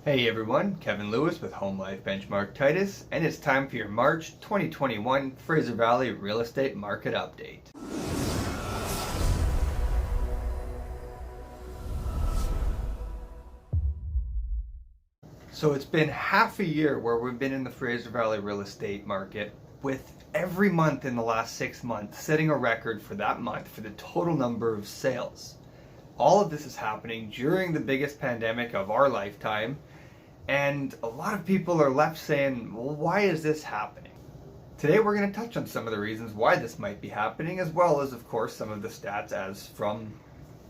Hey everyone, Kevin Lewis with Home Life Benchmark Titus, and it's time for your March 2021 Fraser Valley Real Estate Market Update. So it's been half a year where we've been in the Fraser Valley real estate market, with every month in the last 6 months setting a record for that month for the total number of sales. All of this is happening during the biggest pandemic of our lifetime, and a lot of people are left saying, well, why is this happening? Today we're going to touch on some of the reasons why this might be happening, as well as, of course, some of the stats as from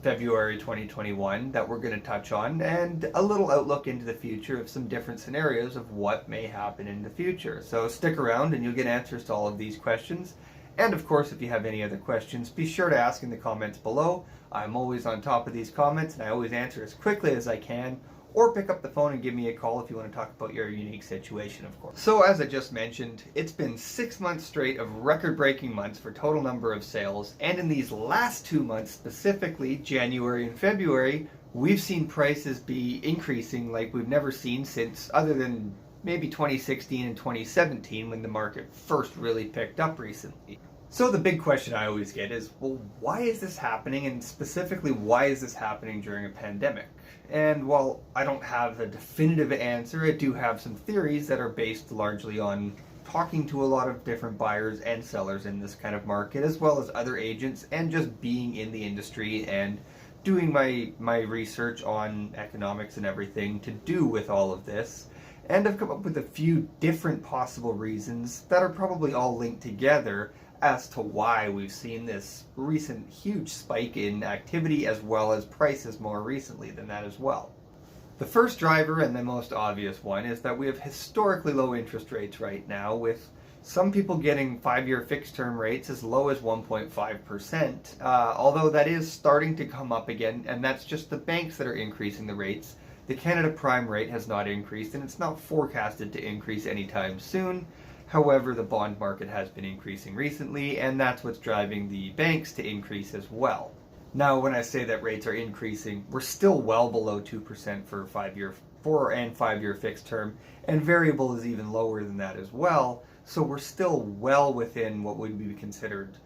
February 2021 that we're going to touch on, and a little outlook into the future of some different scenarios of what may happen in the future. So stick around and you'll get answers to all of these questions. And of course, if you have any other questions, be sure to ask in the comments below. I'm always on top of these comments and I always answer as quickly as I can. Or pick up the phone and give me a call if you want to talk about your unique situation, of course. So as I just mentioned, it's been 6 months straight of record-breaking months for total number of sales, and in these last 2 months, specifically January and February, we've seen prices be increasing like we've never seen since, other than maybe 2016 and 2017 when the market first really picked up recently. So the big question I always get is, well, why is this happening, and specifically why is this happening during a pandemic? And while I don't have a definitive answer, I do have some theories that are based largely on talking to a lot of different buyers and sellers in this kind of market, as well as other agents, and just being in the industry and doing my research on economics and everything to do with all of this. And I've come up with a few different possible reasons that are probably all linked together as to why we've seen this recent huge spike in activity, as well as prices more recently than that as well. The first driver, and the most obvious one, is that we have historically low interest rates right now, with some people getting 5-year fixed term rates as low as 1.5%, although that is starting to come up again, and that's just the banks that are increasing the rates. The Canada Prime rate has not increased, and it's not forecasted to increase anytime soon. However, the bond market has been increasing recently, and that's what's driving the banks to increase as well. Now, when I say that rates are increasing, we're still well below 2% for 4 and 5-year fixed term, and variable is even lower than that as well. So we're still well within what would be considered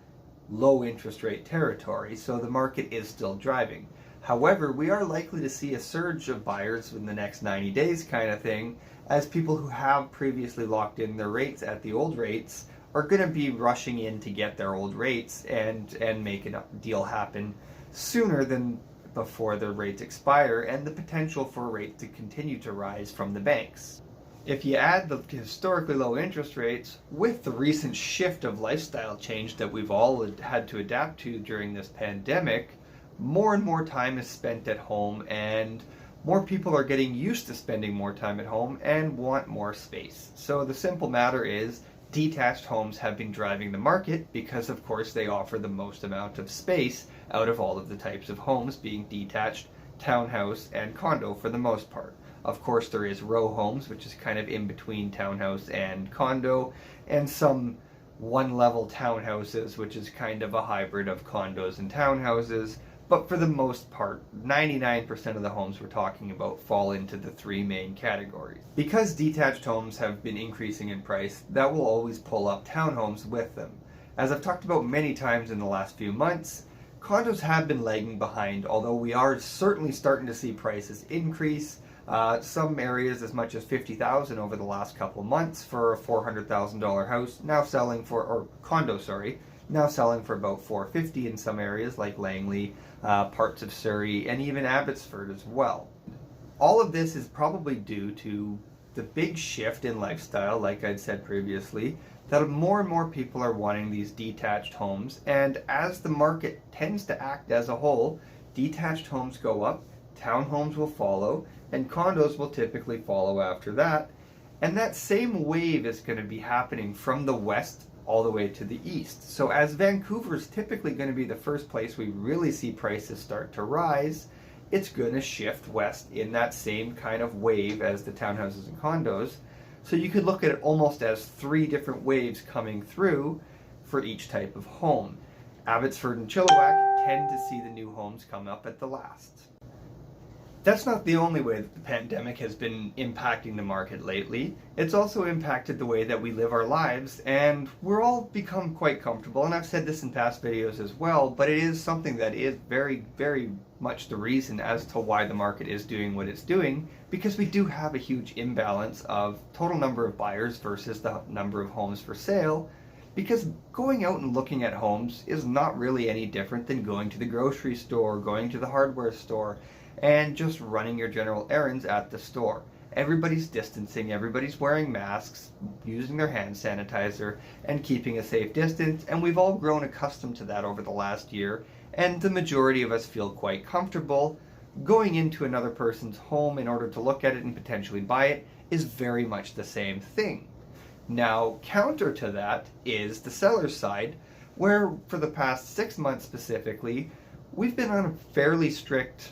low interest rate territory, so the market is still driving. However, we are likely to see a surge of buyers in the next 90 days kind of thing, as people who have previously locked in their rates at the old rates are going to be rushing in to get their old rates and make a deal happen sooner than before their rates expire, and the potential for rates to continue to rise from the banks. If you add the historically low interest rates with the recent shift of lifestyle change that we've all had to adapt to during this pandemic, more and more time is spent at home, and more people are getting used to spending more time at home and want more space. So the simple matter is, detached homes have been driving the market because, of course, they offer the most amount of space out of all of the types of homes, being detached, townhouse, and condo for the most part. Of course, there is row homes, which is kind of in between townhouse and condo, and some one-level townhouses, which is kind of a hybrid of condos and townhouses. But for the most part, 99% of the homes we're talking about fall into the 3 main categories. Because detached homes have been increasing in price, that will always pull up townhomes with them. As I've talked about many times in the last few months, condos have been lagging behind, although we are certainly starting to see prices increase. Some areas as much as $50,000 over the last couple of months for a $400,000 house, now selling for, or condo, sorry, now selling for about $450,000 in some areas like Langley, parts of Surrey, and even Abbotsford as well. All of this is probably due to the big shift in lifestyle, like I'd said previously, that more and more people are wanting these detached homes, and as the market tends to act as a whole, detached homes go up, townhomes will follow, and condos will typically follow after that. And that same wave is going to be happening from the west all the way to the east. So as Vancouver is typically going to be the first place we really see prices start to rise, it's going to shift west in that same kind of wave as the townhouses and condos. So you could look at it almost as 3 different waves coming through for each type of home. Abbotsford and Chilliwack tend to see the new homes come up at the last. That's not the only way that the pandemic has been impacting the market lately. It's also impacted the way that we live our lives, and we're all become quite comfortable, and I've said this in past videos as well, but it is something that is very, very much the reason as to why the market is doing what it's doing, because we do have a huge imbalance of total number of buyers versus the number of homes for sale, because going out and looking at homes is not really any different than going to the grocery store, going to the hardware store, and just running your general errands at the store. Everybody's distancing, everybody's wearing masks, using their hand sanitizer, and keeping a safe distance, and we've all grown accustomed to that over the last year, and the majority of us feel quite comfortable. Going into another person's home in order to look at it and potentially buy it is very much the same thing. Now, counter to that is the seller's side, where for the past 6 months specifically, we've been on a fairly strict,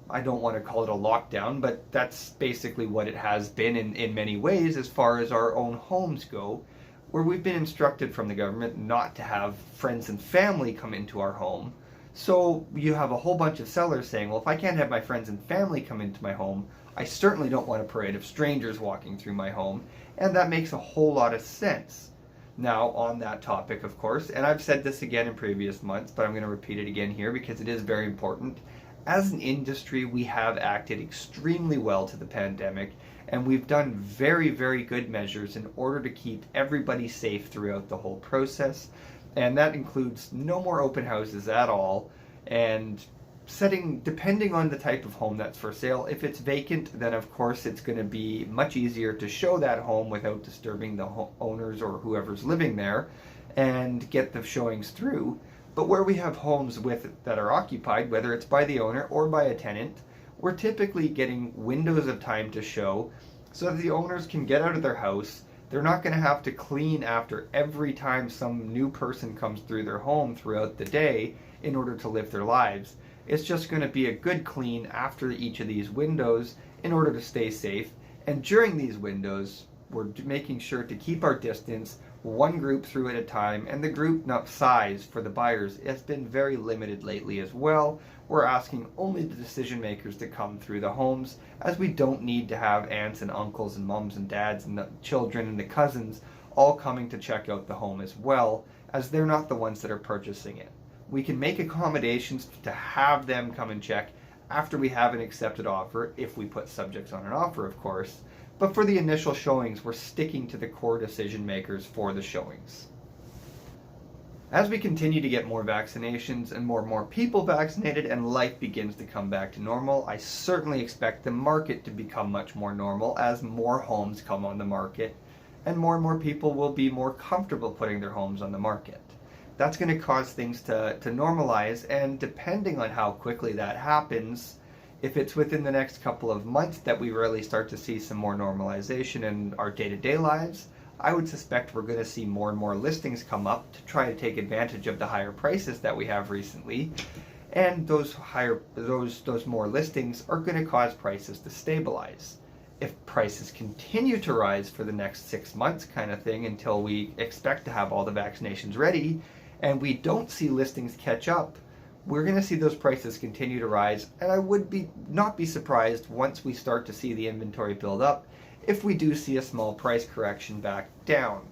I don't want to call it a lockdown, but that's basically what it has been in many ways as far as our own homes go, where we've been instructed from the government not to have friends and family come into our home. So you have a whole bunch of sellers saying, well, if I can't have my friends and family come into my home, I certainly don't want a parade of strangers walking through my home, and that makes a whole lot of sense. Now, on that topic, of course, and I've said this again in previous months, but I'm going to repeat it again here because it is very important. As an industry, we have acted extremely well to the pandemic, and we've done very, very good measures in order to keep everybody safe throughout the whole process. And that includes no more open houses at all, and setting, depending on the type of home that's for sale, if it's vacant, then of course it's going to be much easier to show that home without disturbing the owners or whoever's living there, and get the showings through. But where we have homes that are occupied, whether it's by the owner or by a tenant, we're typically getting windows of time to show so that the owners can get out of their house. They're not going to have to clean after every time some new person comes through their home throughout the day in order to live their lives. It's just going to be a good clean after each of these windows in order to stay safe. And during these windows, we're making sure to keep our distance, one group through at a time, and the group size for the buyers has been very limited lately as well. We're asking only the decision makers to come through the homes, as we don't need to have aunts and uncles and mums and dads and the children and the cousins all coming to check out the home as well, as they're not the ones that are purchasing it. We can make accommodations to have them come and check after we have an accepted offer, if we put subjects on an offer, of course. But for the initial showings, we're sticking to the core decision makers for the showings. As we continue to get more vaccinations and more people vaccinated and life begins to come back to normal, I certainly expect the market to become much more normal as more homes come on the market and more people will be more comfortable putting their homes on the market. That's going to cause things to normalize, and depending on how quickly that happens, if it's within the next couple of months that we really start to see some more normalization in our day-to-day lives, I would suspect we're going to see more and more listings come up to try to take advantage of the higher prices that we have recently. And those more listings are going to cause prices to stabilize. If prices continue to rise for the next 6 months kind of thing until we expect to have all the vaccinations ready, and we don't see listings catch up, we're going to see those prices continue to rise, and I would not be surprised once we start to see the inventory build up if we do see a small price correction back down.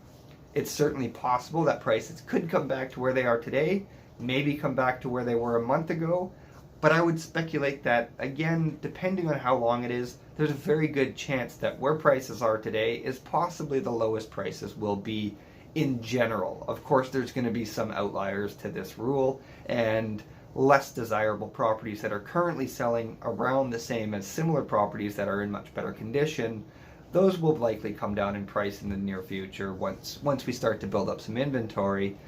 It's certainly possible that prices could come back to where they are today, maybe come back to where they were a month ago, but I would speculate that, again, depending on how long it is, there's a very good chance that where prices are today is possibly the lowest prices will be in general. Of course, there's going to be some outliers to this rule, and less desirable properties that are currently selling around the same as similar properties that are in much better condition. Those will likely come down in price in the near future once we start to build up some inventory.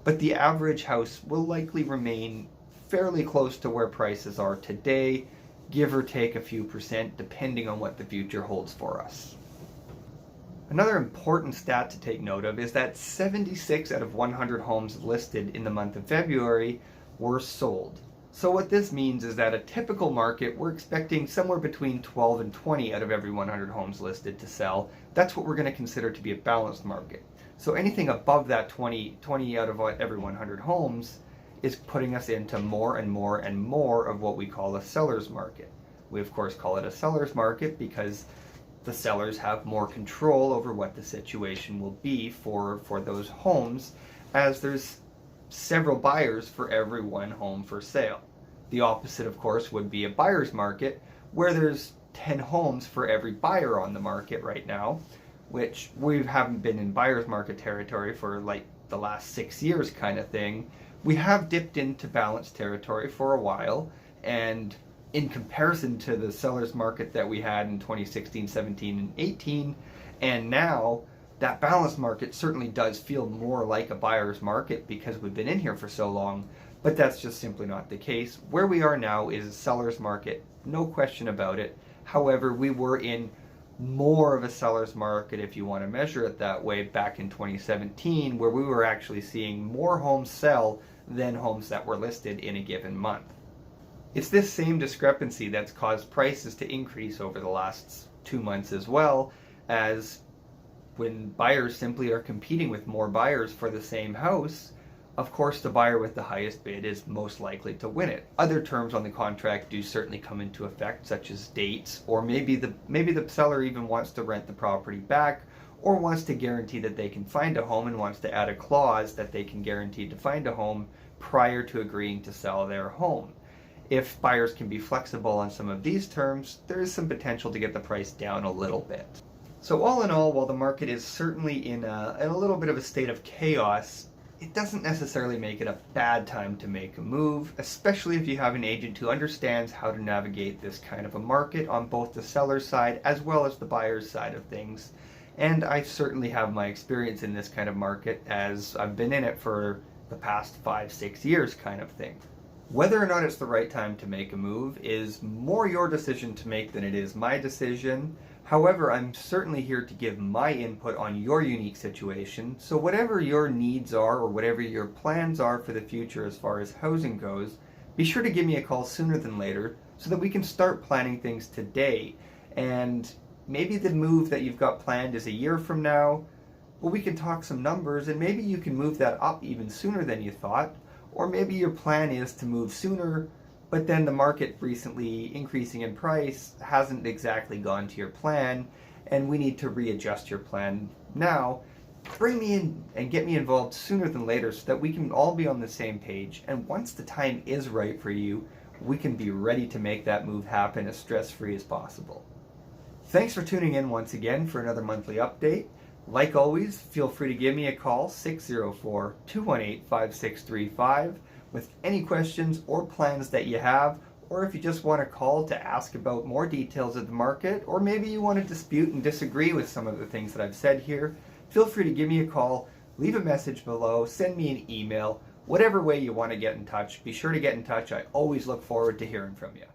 But the average house will likely remain fairly close to where prices are today, give or take a few percent, depending on what the future holds for us. Another important stat to take note of is that 76 out of 100 homes listed in the month of February were sold. So what this means is that a typical market, we're expecting somewhere between 12 and 20 out of every 100 homes listed to sell. That's what we're going to consider to be a balanced market. So anything above that 20 out of every 100 homes is putting us into more and more of what we call a seller's market. We of course call it a seller's market because the sellers have more control over what the situation will be for those homes, as there's several buyers for every one home for sale. The opposite, of course, would be a buyer's market, where there's 10 homes for every buyer on the market right now, which we haven't been in buyer's market territory for like the last 6 years kind of thing. We have dipped into balanced territory for a while, and in comparison to the seller's market that we had in 2016, 17, and 18, and now, that balanced market certainly does feel more like a buyer's market because we've been in here for so long, but that's just simply not the case. Where we are now is a seller's market, no question about it. However, we were in more of a seller's market, if you want to measure it that way, back in 2017, where we were actually seeing more homes sell than homes that were listed in a given month. It's this same discrepancy that's caused prices to increase over the last 2 months, as well as when buyers simply are competing with more buyers for the same house. Of course, the buyer with the highest bid is most likely to win it. Other terms on the contract do certainly come into effect, such as dates, or maybe the seller even wants to rent the property back, or wants to guarantee that they can find a home and wants to add a clause that they can guarantee to find a home prior to agreeing to sell their home. If buyers can be flexible on some of these terms, there is some potential to get the price down a little bit. So all in all, while the market is certainly in a little bit of a state of chaos, it doesn't necessarily make it a bad time to make a move, especially if you have an agent who understands how to navigate this kind of a market on both the seller's side as well as the buyer's side of things. And I certainly have my experience in this kind of market, as I've been in it for the past 5-6 years kind of thing. Whether or not it's the right time to make a move is more your decision to make than it is my decision. However, I'm certainly here to give my input on your unique situation, so whatever your needs are or whatever your plans are for the future as far as housing goes, be sure to give me a call sooner than later so that we can start planning things today. And maybe the move that you've got planned is a year from now. Well, we can talk some numbers and maybe you can move that up even sooner than you thought. Or maybe your plan is to move sooner, but then the market recently increasing in price hasn't exactly gone to your plan, and we need to readjust your plan now. Bring me in and get me involved sooner than later so that we can all be on the same page, and once the time is right for you, we can be ready to make that move happen as stress-free as possible. Thanks for tuning in once again for another monthly update. Like always, feel free to give me a call, 604-218-5635, with any questions or plans that you have, or if you just want to call to ask about more details of the market, or maybe you want to dispute and disagree with some of the things that I've said here, feel free to give me a call, leave a message below, send me an email, whatever way you want to get in touch. Be sure to get in touch. I always look forward to hearing from you.